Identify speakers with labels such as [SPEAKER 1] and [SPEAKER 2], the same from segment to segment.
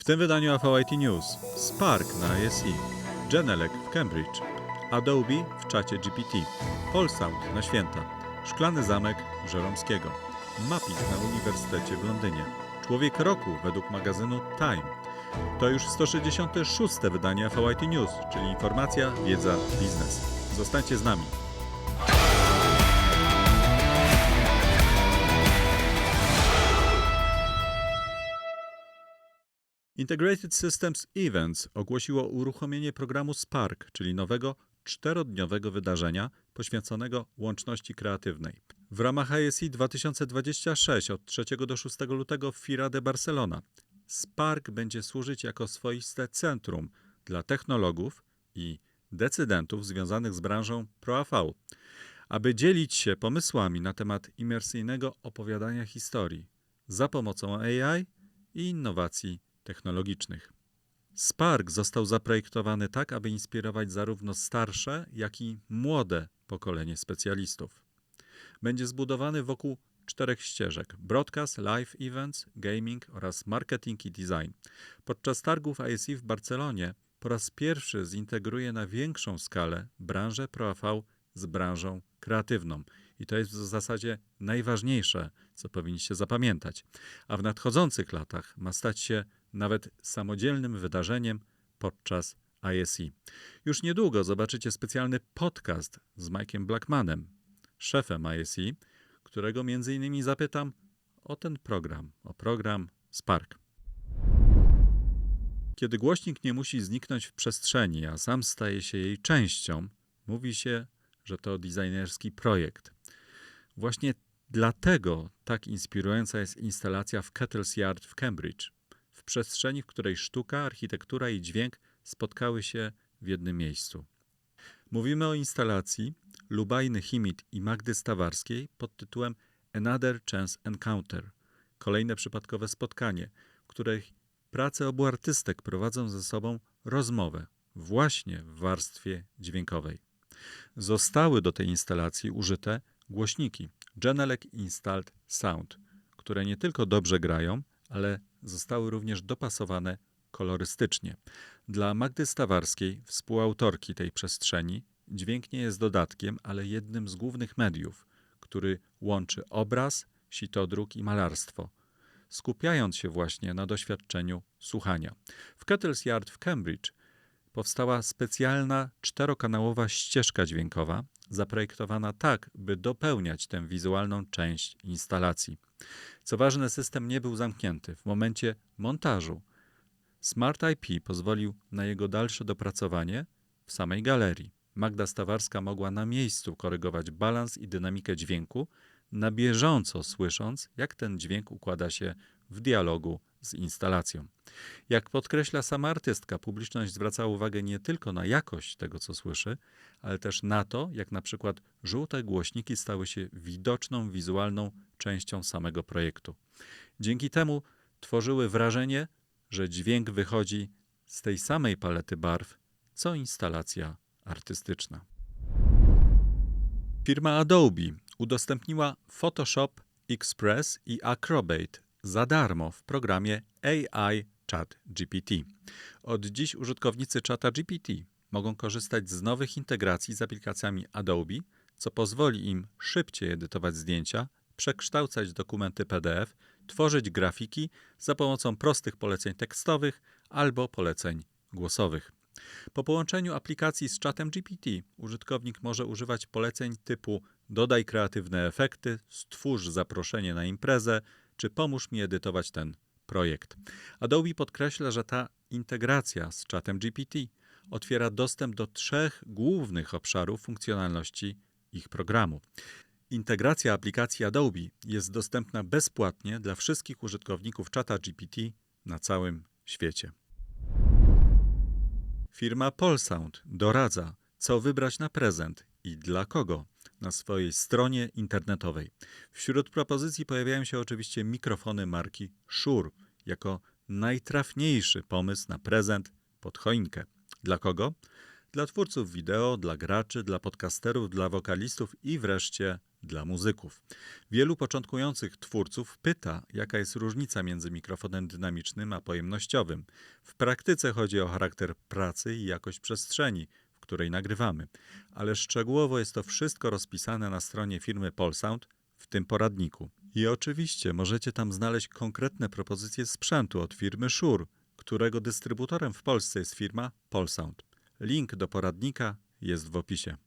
[SPEAKER 1] W tym wydaniu AVIT News Spark na ISE, Genelec w Cambridge, Adobe w czacie GPT, Polsound na święta, Szklany Zamek Żeromskiego, Mapping na Uniwersytecie w Londynie, Człowiek Roku według magazynu Time. To już 166. wydanie AVIT News, czyli informacja, wiedza, biznes. Zostańcie z nami. Integrated Systems Events ogłosiło uruchomienie programu Spark, czyli nowego 4-dniowego wydarzenia poświęconego łączności kreatywnej. W ramach ISE 2026 od 3 do 6 lutego w Fira de Barcelona Spark będzie służyć jako swoiste centrum dla technologów i decydentów związanych z branżą ProAV, aby dzielić się pomysłami na temat imersyjnego opowiadania historii za pomocą AI i innowacji technologicznych. Spark został zaprojektowany tak, aby inspirować zarówno starsze, jak i młode pokolenie specjalistów. Będzie zbudowany wokół 4 ścieżek: broadcast, live events, gaming oraz marketing i design. Podczas targów ISE w Barcelonie po raz pierwszy zintegruje na większą skalę branżę ProAV z branżą kreatywną. I to jest w zasadzie najważniejsze, co powinniście zapamiętać. A w nadchodzących latach ma stać się nawet samodzielnym wydarzeniem podczas ISE. Już niedługo zobaczycie specjalny podcast z Mike'iem Blackmanem, szefem ISE, którego m.in. zapytam o ten program, o program Spark. Kiedy głośnik nie musi zniknąć w przestrzeni, a sam staje się jej częścią, mówi się, że to designerski projekt. Właśnie dlatego tak inspirująca jest instalacja w Kettle's Yard w Cambridge, w przestrzeni, w której sztuka, architektura i dźwięk spotkały się w jednym miejscu. Mówimy o instalacji Lubajny Chimit i Magdy Stawarskiej pod tytułem Another Chance Encounter, kolejne przypadkowe spotkanie, w której prace obu artystek prowadzą ze sobą rozmowę właśnie w warstwie dźwiękowej. Zostały do tej instalacji użyte głośniki Genelec Installed Sound, które nie tylko dobrze grają, ale zostały również dopasowane kolorystycznie. Dla Magdy Stawarskiej, współautorki tej przestrzeni, dźwięk nie jest dodatkiem, ale jednym z głównych mediów, który łączy obraz, sitodruk i malarstwo, skupiając się właśnie na doświadczeniu słuchania. W Kettle's Yard w Cambridge powstała specjalna 4-kanałowa ścieżka dźwiękowa, zaprojektowana tak, by dopełniać tę wizualną część instalacji. Co ważne, system nie był zamknięty. W momencie montażu Smart IP pozwolił na jego dalsze dopracowanie w samej galerii. Magda Stawarska mogła na miejscu korygować balans i dynamikę dźwięku, na bieżąco słysząc, jak ten dźwięk układa się w dialogu z instalacją. Jak podkreśla sama artystka, publiczność zwraca uwagę nie tylko na jakość tego, co słyszy, ale też na to, jak na przykład żółte głośniki stały się widoczną, wizualną częścią samego projektu. Dzięki temu tworzyły wrażenie, że dźwięk wychodzi z tej samej palety barw, co instalacja artystyczna. Firma Adobe udostępniła Photoshop, Express i Acrobat za darmo w programie AI Chat GPT. Od dziś użytkownicy czata GPT mogą korzystać z nowych integracji z aplikacjami Adobe, co pozwoli im szybciej edytować zdjęcia, przekształcać dokumenty PDF, tworzyć grafiki za pomocą prostych poleceń tekstowych albo poleceń głosowych. Po połączeniu aplikacji z czatem GPT użytkownik może używać poleceń typu dodaj kreatywne efekty, stwórz zaproszenie na imprezę, czy pomóż mi edytować ten projekt. Adobe podkreśla, że ta integracja z czatem GPT otwiera dostęp do 3 głównych obszarów funkcjonalności ich programu. Integracja aplikacji Adobe jest dostępna bezpłatnie dla wszystkich użytkowników czata GPT na całym świecie. Firma Polsound doradza, co wybrać na prezent i dla kogo na swojej stronie internetowej. Wśród propozycji pojawiają się oczywiście mikrofony marki Shure jako najtrafniejszy pomysł na prezent pod choinkę. Dla kogo? Dla twórców wideo, dla graczy, dla podcasterów, dla wokalistów i wreszcie dla muzyków. Wielu początkujących twórców pyta, jaka jest różnica między mikrofonem dynamicznym a pojemnościowym. W praktyce chodzi o charakter pracy i jakość przestrzeni, w której nagrywamy. Ale szczegółowo jest to wszystko rozpisane na stronie firmy Polsound, w tym poradniku. I oczywiście możecie tam znaleźć konkretne propozycje sprzętu od firmy Shure, którego dystrybutorem w Polsce jest firma Polsound. Link do poradnika jest w opisie.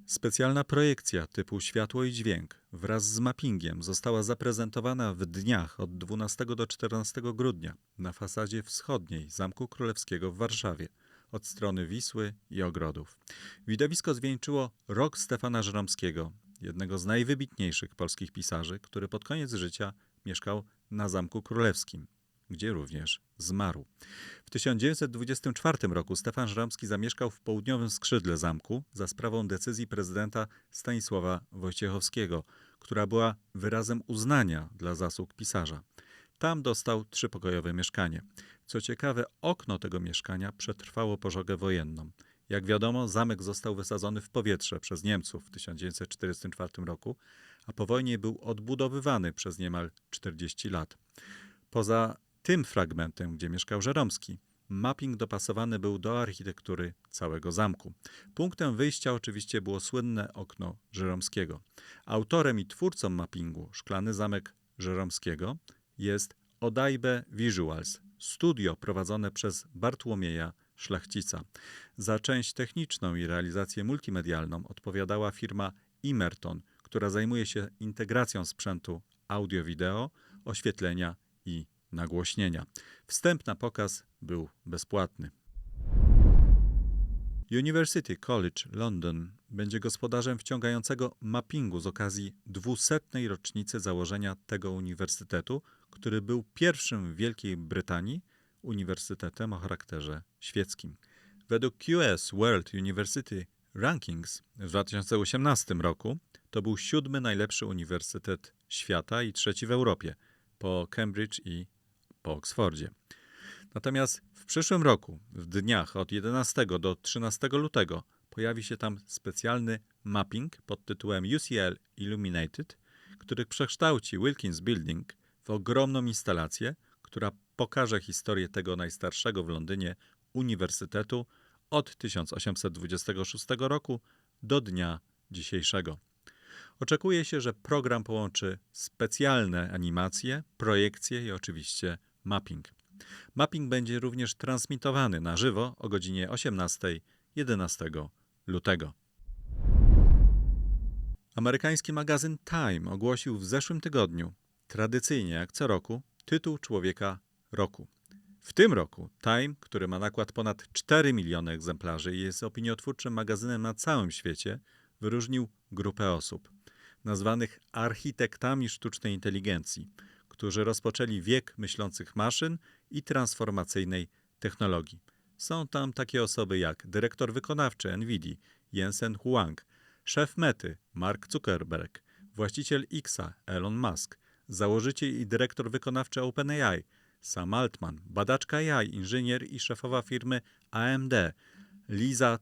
[SPEAKER 1] Specjalna projekcja typu światło i dźwięk wraz z mappingiem została zaprezentowana w dniach od 12 do 14 grudnia na fasadzie wschodniej Zamku Królewskiego w Warszawie od strony Wisły i ogrodów. Widowisko zwieńczyło rok Stefana Żeromskiego, jednego z najwybitniejszych polskich pisarzy, który pod koniec życia mieszkał na Zamku Królewskim, gdzie również zmarł. W 1924 roku Stefan Żeromski zamieszkał w południowym skrzydle zamku za sprawą decyzji prezydenta Stanisława Wojciechowskiego, która była wyrazem uznania dla zasług pisarza. Tam dostał 3-pokojowe mieszkanie. Co ciekawe, okno tego mieszkania przetrwało pożogę wojenną. Jak wiadomo, zamek został wysadzony w powietrze przez Niemców w 1944 roku, a po wojnie był odbudowywany przez niemal 40 lat. Poza tym fragmentem, gdzie mieszkał Żeromski, mapping dopasowany był do architektury całego zamku. Punktem wyjścia oczywiście było słynne okno Żeromskiego. Autorem i twórcą mappingu Szklany Zamek Żeromskiego jest Odaibe Visuals, studio prowadzone przez Bartłomieja Szlachcica. Za część techniczną i realizację multimedialną odpowiadała firma Imerton, która zajmuje się integracją sprzętu audio-wideo, oświetlenia i nagłośnienia. Wstęp na pokaz był bezpłatny. University College London będzie gospodarzem wciągającego mappingu z okazji 200. rocznicy założenia tego uniwersytetu, który był pierwszym w Wielkiej Brytanii uniwersytetem o charakterze świeckim. Według QS World University Rankings w 2018 roku to był 7. najlepszy uniwersytet świata i 3. w Europie, po Cambridge i po Oksfordzie. Natomiast w przyszłym roku, w dniach od 11 do 13 lutego, pojawi się tam specjalny mapping pod tytułem UCL Illuminated, który przekształci Wilkins Building w ogromną instalację, która pokaże historię tego najstarszego w Londynie uniwersytetu od 1826 roku do dnia dzisiejszego. Oczekuje się, że program połączy specjalne animacje, projekcje i oczywiście mapping. Mapping będzie również transmitowany na żywo o godzinie 18 11 lutego. Amerykański magazyn Time ogłosił w zeszłym tygodniu, tradycyjnie jak co roku, tytuł Człowieka Roku. W tym roku Time, który ma nakład ponad 4 miliony egzemplarzy i jest opiniotwórczym magazynem na całym świecie, wyróżnił grupę osób nazwanych architektami sztucznej inteligencji, którzy rozpoczęli wiek myślących maszyn i transformacyjnej technologii. Są tam takie osoby jak dyrektor wykonawczy NVIDIA Jensen Huang, szef Mety Mark Zuckerberg, właściciel Xa Elon Musk, założyciel i dyrektor wykonawczy OpenAI Sam Altman, badaczka AI, inżynier i szefowa firmy AMD Lisa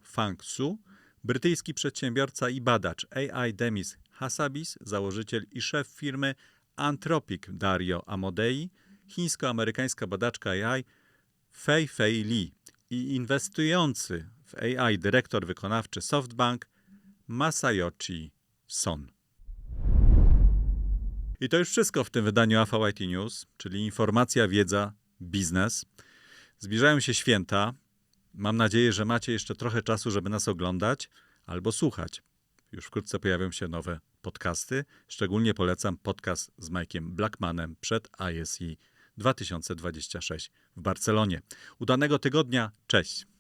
[SPEAKER 1] Fang Su, brytyjski przedsiębiorca i badacz AI Demis Hassabis, założyciel i szef firmy Anthropic Dario Amodei, chińsko-amerykańska badaczka AI Fei Li i inwestujący w AI dyrektor wykonawczy SoftBank Masayoshi Son. I to już wszystko w tym wydaniu AVIT News, czyli informacja, wiedza, biznes. Zbliżają się święta. Mam nadzieję, że macie jeszcze trochę czasu, żeby nas oglądać albo słuchać. Już wkrótce pojawią się nowe podcasty. Szczególnie polecam podcast z Mike'iem Blackmanem przed ISE 2026 w Barcelonie. Udanego tygodnia. Cześć!